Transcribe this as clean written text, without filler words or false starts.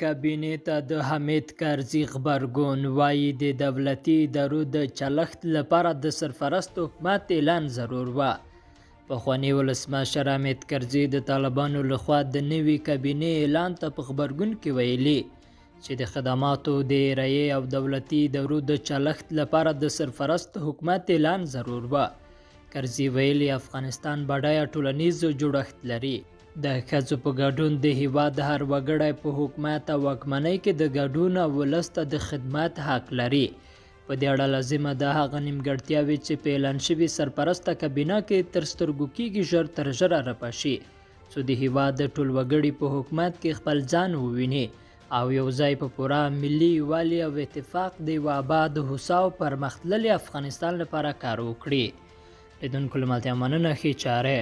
کابینې ته د حمید کرزي غبرګون وایي د دولتي ادارو د چلښت لپاره د سرپرست حکومت اعلان ضرور و. پخواني ولسمشر حمید کرزي د طالبانو لخوا د نوي کابینې اعلان ته په غبرګون کې ویلي چې د خدماتو د رایې او دولتي ادارو د چلښت لپاره د سرپرست حکومت اعلان ضرور و. کرزي ویلي افغانستان بډایه ټولنیز جوړښت لري. د ښځو په ګډون د هیواد هر وګړی په حکومت او واکمنۍ کې د ګډون او ولس ته د خدمت حق لري. په دې اړه لازمه ده هغه نیمګړتیاوې چې په اعلان شوي سرپرسته کابینه کې تر سترګو کېږي ژر تر ژره رفع شي څو د هیواد د ټول وګړي په حکومت کې خپل ځان وویني او یو ځای په پوره ملي یووالي او اتفاق د یوه اباد هوسا او پرمختللي افغانستان لپاره کار وکړي. لیدونکو له ملتیا مننه ښې چارې.